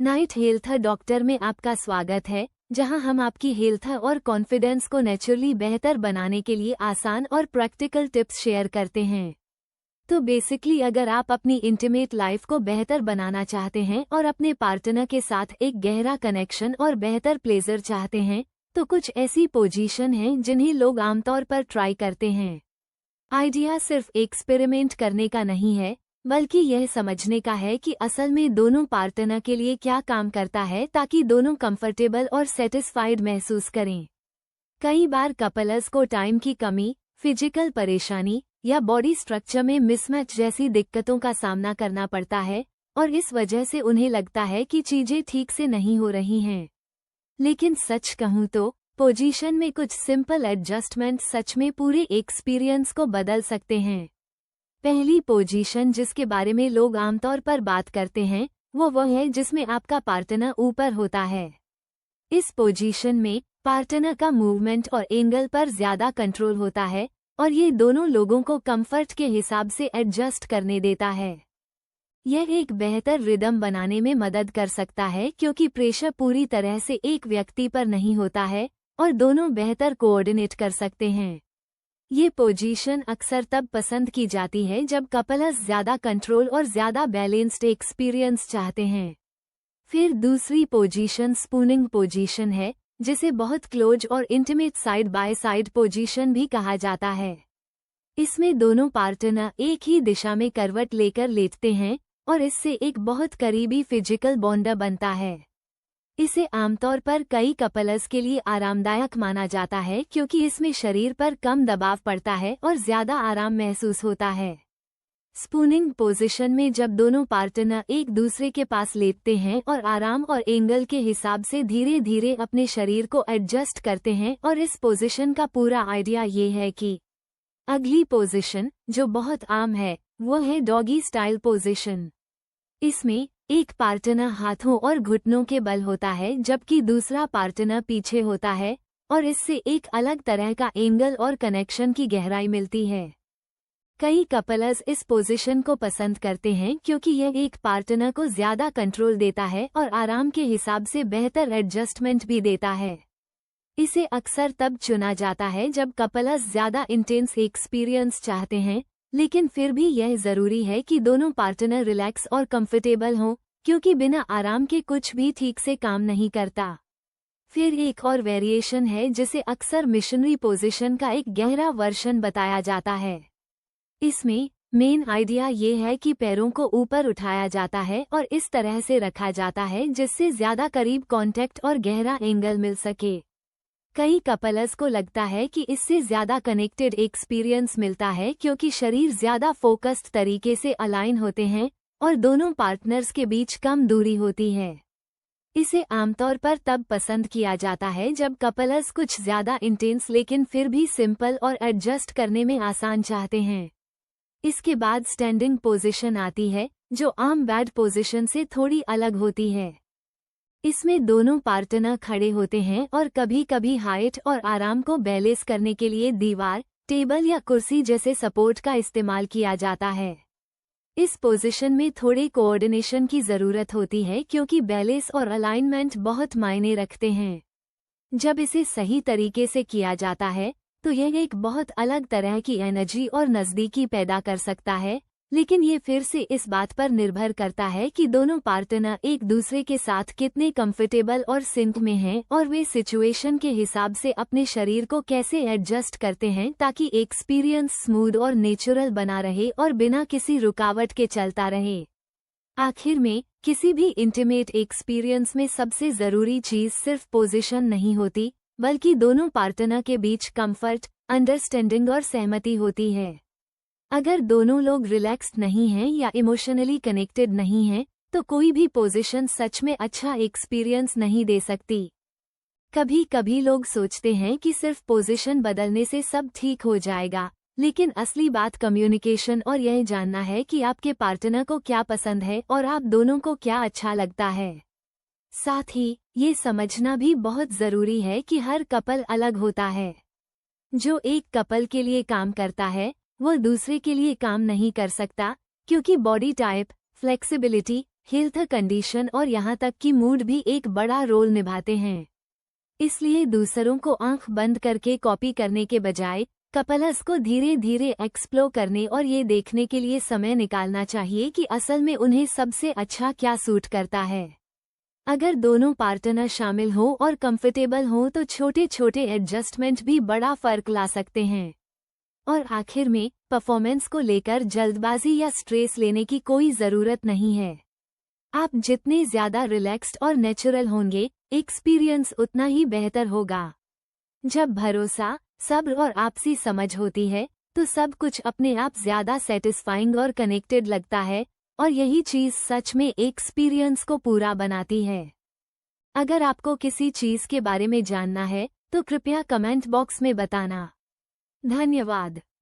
Night health doctor में आपका स्वागत है, जहां हम आपकी हेल्थ और कॉन्फिडेंस को नेचुरली बेहतर बनाने के लिए आसान और प्रैक्टिकल टिप्स शेयर करते हैं। तो बेसिकली अगर आप अपनी इंटीमेट लाइफ को बेहतर बनाना चाहते हैं और अपने पार्टनर के साथ एक गहरा कनेक्शन और बेहतर प्लेजर चाहते हैं, तो कुछ ऐसी पोजीशन हैं जिन्हें लोग आमतौर पर ट्राई करते हैं। आइडिया सिर्फ एक्सपेरिमेंट करने का नहीं है, बल्कि यह समझने का है कि असल में दोनों पार्टनर के लिए क्या काम करता है ताकि दोनों कंफर्टेबल और सेटिस्फाइड महसूस करें। कई बार कपल्स को टाइम की कमी, फिजिकल परेशानी या बॉडी स्ट्रक्चर में मिसमैच जैसी दिक्कतों का सामना करना पड़ता है और इस वजह से उन्हें लगता है कि चीजें ठीक से नहीं हो रही हैं। लेकिन सच कहूँ तो पोजीशन में कुछ सिंपल एडजस्टमेंट सच में पूरे एक्सपीरियंस को बदल सकते हैं। पहली पोजीशन जिसके बारे में लोग आमतौर पर बात करते हैं वो है जिसमें आपका पार्टनर ऊपर होता है। इस पोजीशन में पार्टनर का मूवमेंट और एंगल पर ज्यादा कंट्रोल होता है और ये दोनों लोगों को कंफर्ट के हिसाब से एडजस्ट करने देता है। यह एक बेहतर रिदम बनाने में मदद कर सकता है क्योंकि प्रेशर पूरी तरह से एक व्यक्ति पर नहीं होता है और दोनों बेहतर कोऑर्डिनेट कर सकते हैं। ये पोजीशन अक्सर तब पसंद की जाती है जब कपल्स ज्यादा कंट्रोल और ज्यादा बैलेंस्ड एक्सपीरियंस चाहते हैं। फिर दूसरी पोजीशन स्पूनिंग पोजीशन है, जिसे बहुत क्लोज और intimate side by side position भी कहा जाता है। इसमें दोनों पार्टनर एक ही दिशा में करवट लेकर लेटते हैं और इससे एक बहुत करीबी फिजिकल बॉन्ड बनता है। इसे आमतौर पर कई कपल्स के लिए आरामदायक माना जाता है क्योंकि इसमें शरीर पर कम दबाव पड़ता है और ज्यादा आराम महसूस होता है। स्पूनिंग पोजीशन में जब दोनों पार्टनर एक दूसरे के पास लेटते हैं और आराम और एंगल के हिसाब से धीरे धीरे अपने शरीर को एडजस्ट करते हैं और इस पोजीशन का पूरा आइडिया ये है कि अगली पोजीशन जो बहुत आम है वो है डॉगी स्टाइल पोजीशन। इसमें एक पार्टनर हाथों और घुटनों के बल होता है जबकि दूसरा पार्टनर पीछे होता है और इससे एक अलग तरह का एंगल और कनेक्शन की गहराई मिलती है। कई कपल्स इस पोजीशन को पसंद करते हैं क्योंकि यह एक पार्टनर को ज्यादा कंट्रोल देता है और आराम के हिसाब से बेहतर एडजस्टमेंट भी देता है। इसे अक्सर तब चुना जाता है जब कपल्स ज्यादा इंटेंस एक्सपीरियंस चाहते हैं, लेकिन फिर भी यह जरूरी है कि दोनों पार्टनर रिलैक्स और कंफर्टेबल हों, क्योंकि बिना आराम के कुछ भी ठीक से काम नहीं करता। फिर एक और वेरिएशन है जिसे अक्सर मिशनरी पोजीशन का एक गहरा वर्जन बताया जाता है। इसमें मेन आइडिया ये है कि पैरों को ऊपर उठाया जाता है और इस तरह से रखा जाता है जिससे ज्यादा करीब कांटेक्ट और गहरा एंगल मिल सके। कई कपल्स को लगता है कि इससे ज्यादा कनेक्टेड एक्सपीरियंस मिलता है क्योंकि शरीर ज्यादा फोकस्ड तरीके से अलाइन होते हैं और दोनों पार्टनर्स के बीच कम दूरी होती है। इसे आमतौर पर तब पसंद किया जाता है जब कपल्स कुछ ज्यादा इंटेंस लेकिन फिर भी सिंपल और एडजस्ट करने में आसान चाहते हैं। इसके बाद स्टैंडिंग पोजीशन आती है, जो आम बेड पोजीशन से थोड़ी अलग होती है। इसमें दोनों पार्टनर खड़े होते हैं और कभी कभी हाइट और आराम को बैलेंस करने के लिए दीवार, टेबल या कुर्सी जैसे सपोर्ट का इस्तेमाल किया जाता है। इस पोजीशन में थोड़े कोऑर्डिनेशन की जरूरत होती है क्योंकि बैलेंस और अलाइनमेंट बहुत मायने रखते हैं। जब इसे सही तरीके से किया जाता है तो यह एक बहुत अलग तरह की एनर्जी और नज़दीकी पैदा कर सकता है, लेकिन ये फिर से इस बात पर निर्भर करता है कि दोनों पार्टनर एक दूसरे के साथ कितने कंफर्टेबल और सिंक में हैं और वे सिचुएशन के हिसाब से अपने शरीर को कैसे एडजस्ट करते हैं ताकि एक्सपीरियंस स्मूथ और नेचुरल बना रहे और बिना किसी रुकावट के चलता रहे। आखिर में किसी भी इंटीमेट एक्सपीरियंस में सबसे जरूरी चीज सिर्फ पोजीशन नहीं होती, बल्कि दोनों पार्टनर के बीच कंफर्ट, अंडरस्टैंडिंग और सहमति होती है। अगर दोनों लोग रिलैक्स्ड नहीं हैं या इमोशनली कनेक्टेड नहीं हैं, तो कोई भी पोजीशन सच में अच्छा एक्सपीरियंस नहीं दे सकती। कभी कभी लोग सोचते हैं कि सिर्फ पोजीशन बदलने से सब ठीक हो जाएगा, लेकिन असली बात कम्युनिकेशन और यह जानना है कि आपके पार्टनर को क्या पसंद है और आप दोनों को क्या अच्छा लगता है। साथ ही ये समझना भी बहुत जरूरी है कि हर कपल अलग होता है। जो एक कपल के लिए काम करता है वो दूसरे के लिए काम नहीं कर सकता, क्योंकि body type, flexibility, health condition और यहाँ तक कि मूड भी एक बड़ा रोल निभाते हैं। इसलिए दूसरों को आंख बंद करके कॉपी करने के बजाय कपल्स को धीरे धीरे एक्सप्लोर करने और ये देखने के लिए समय निकालना चाहिए कि असल में उन्हें सबसे अच्छा क्या सूट करता है। अगर दोनों पार्टनर शामिल हो और कंफर्टेबल हो तो छोटे छोटे एडजस्टमेंट भी बड़ा फर्क ला सकते हैं। और आखिर में परफॉर्मेंस को लेकर जल्दबाजी या स्ट्रेस लेने की कोई ज़रूरत नहीं है। आप जितने ज़्यादा रिलैक्स्ड और नेचुरल होंगे, एक्सपीरियंस उतना ही बेहतर होगा। जब भरोसा, सब्र और आपसी समझ होती है तो सब कुछ अपने आप ज़्यादा सेटिस्फाइंग और कनेक्टेड लगता है, और यही चीज़ सच में एक्सपीरियंस को पूरा बनाती है। अगर आपको किसी चीज़ के बारे में जानना है तो कृपया कमेंट बॉक्स में बताना। धन्यवाद।